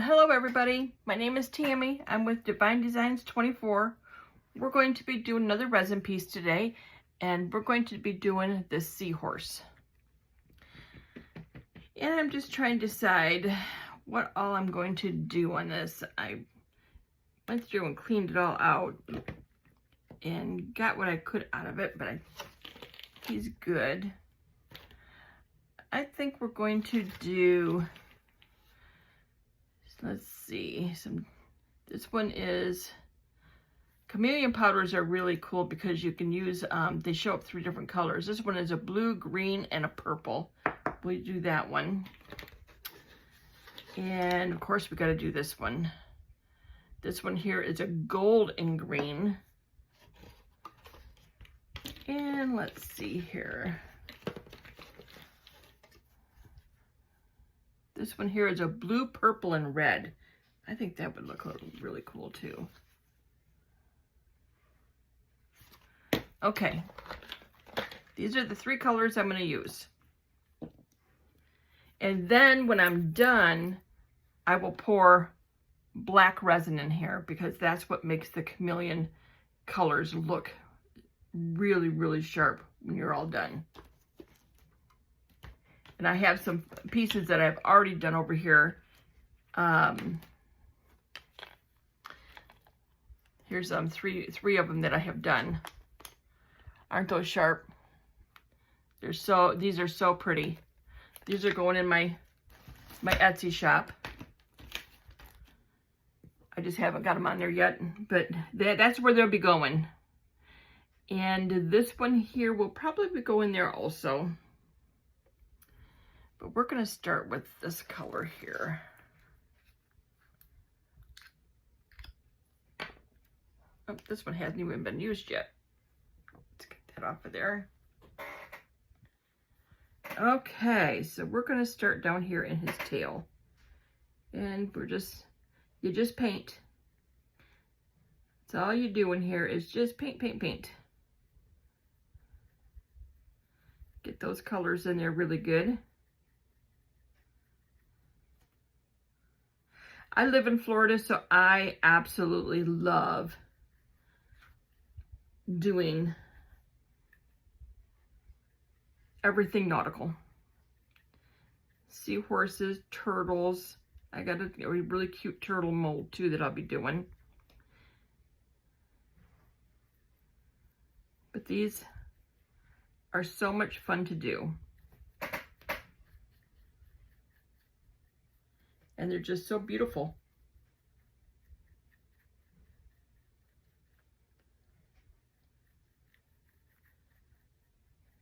Hello everybody, my name is Tammy. I'm with Divine Designs 24. We're going to be doing another resin piece today, and we're going to be doing this Seahorse. And I'm just trying to decide what all I'm going to do on this. I went through and cleaned it all out and got what I could out of it, but he's good. I think we're going to do, let's see, this one is, Chameleon powders are really cool because you can use, they show up 3 different colors. This one is a blue, green, and a purple. We'll do that one. And of course we got to do this one. This one here is a gold and green. And let's see here. This one here is a blue, purple, and red. I think that would look really cool too. Okay, these are the 3 colors I'm going to use. And then when I'm done, I will pour black resin in here because that's what makes the chameleon colors look really, really sharp when you're all done. And I have some pieces that I've already done over here. Here's three of them that I have done. Aren't those sharp? These are so pretty. These are going in my Etsy shop. I just haven't got them on there yet, but that's where they'll be going. And this one here will probably go in there also. But we're going to start with this color here. Oh, this one hasn't even been used yet. Let's get that off of there. Okay, so we're going to start down here in his tail. And you just paint. That's all you do in here is just paint, paint, paint. Get those colors in there really good. I live in Florida, so I absolutely love doing everything nautical. Seahorses, turtles. I got a really cute turtle mold too that I'll be doing. But these are so much fun to do. And they're just so beautiful.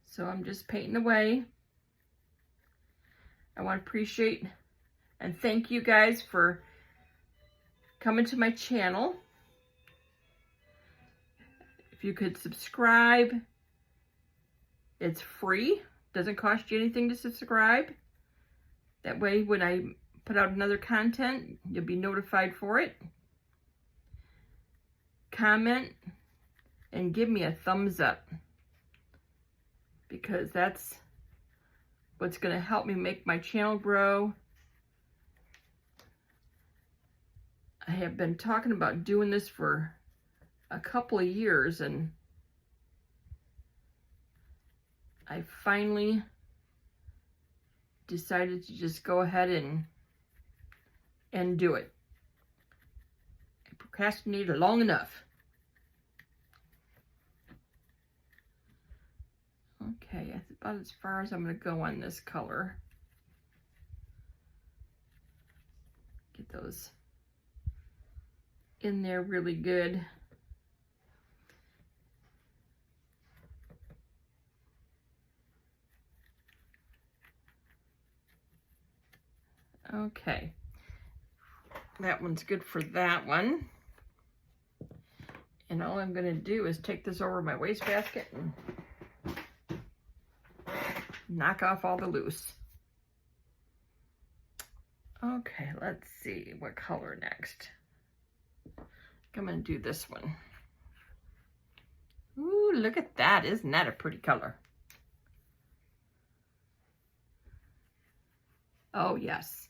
So I'm just painting away. I want to appreciate and thank you guys for coming to my channel. If you could subscribe, it's free. Doesn't cost you anything to subscribe. That way when I put out another content, you'll be notified for it. Comment and give me a thumbs up because that's what's going to help me make my channel grow. I have been talking about doing this for a couple of years, and I finally decided to just go ahead and do it. I procrastinated long enough. Okay, that's about as far as I'm going to go on this color. Get those in there really good. Okay, that one's good for that one. And all I'm going to do is take this over my wastebasket and knock off all the loose. Okay, let's see what color next. I'm going to do this one. Ooh, look at that. Isn't that a pretty color? Oh, yes.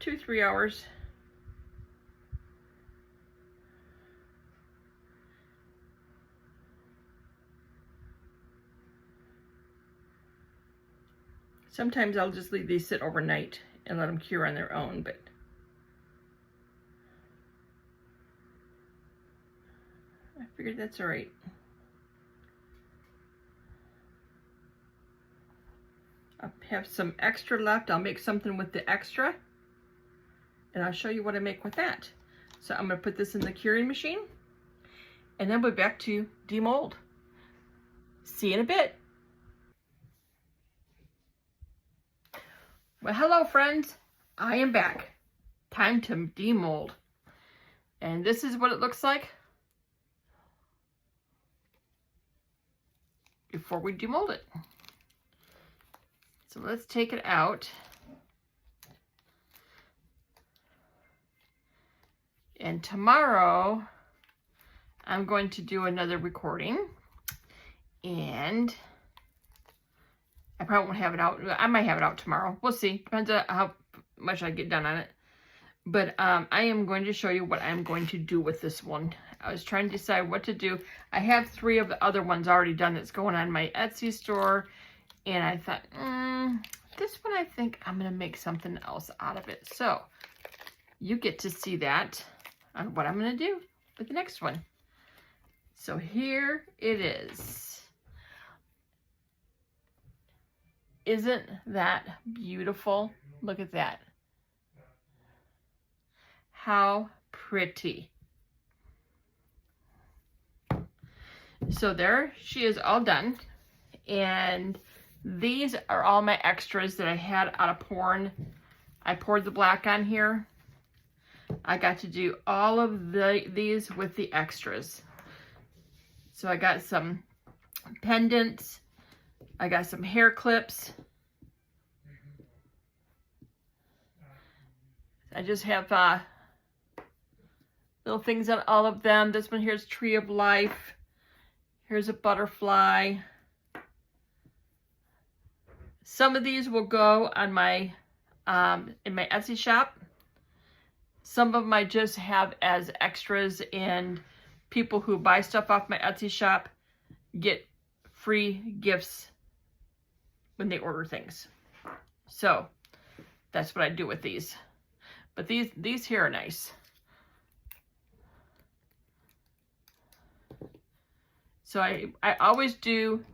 2-3 hours. Sometimes I'll just leave these sit overnight and let them cure on their own, but I figured that's all right. I have some extra left. I'll make something with the extra, and I'll show you what I make with that. So I'm going to put this in the curing machine, and then we'll be back to demold. See you in a bit. Well, hello friends, I am back. Time to demold. And this is what it looks like before we demold it. So let's take it out. And tomorrow I'm going to do another recording, and I probably won't have it out. I might have it out tomorrow. We'll see. Depends on how much I get done on it. But I am going to show you what I'm going to do with this one. I was trying to decide what to do. I have 3 of the other ones already done that's going on my Etsy store. And I thought, this one I think I'm going to make something else out of it. So you get to see that on what I'm going to do with the next one. So here it is. Isn't that beautiful? Look at that. How pretty. So there she is, all done. And these are all my extras that I had out of pouring. I poured the black on here. I got to do all of these with the extras. So I got some pendants. I got some hair clips. I just have little things on all of them. This one here is Tree of Life. Here's a butterfly. Some of these will go on my in my Etsy shop. Some of them I just have as extras, and people who buy stuff off my Etsy shop get free gifts when they order things. So that's what I do with these. But these here are nice. So I always do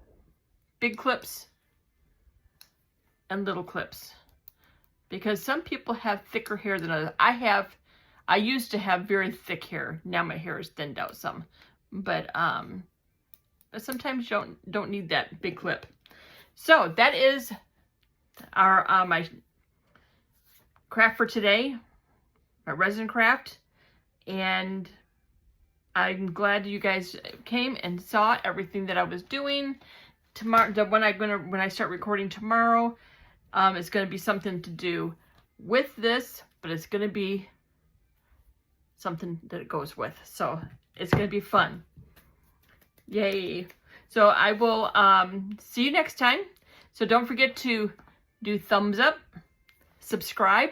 big clips and little clips, because some people have thicker hair than others. I used to have very thick hair. Now my hair is thinned out some, but sometimes you don't need that big clip. So that is our my craft for today, my resin craft, and I'm glad you guys came and saw everything that I was doing. Tomorrow, when I start recording tomorrow, it's gonna be something to do with this, but it's gonna be something that it goes with. So it's gonna be fun. Yay! So I will see you next time. So don't forget to do thumbs up, subscribe.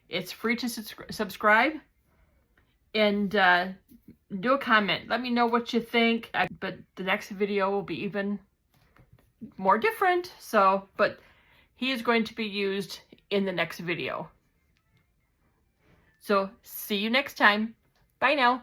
It's free to subscribe, and do a comment. Let me know what you think. But the next video will be even more different. So, but he is going to be used in the next video. So see you next time. Bye now.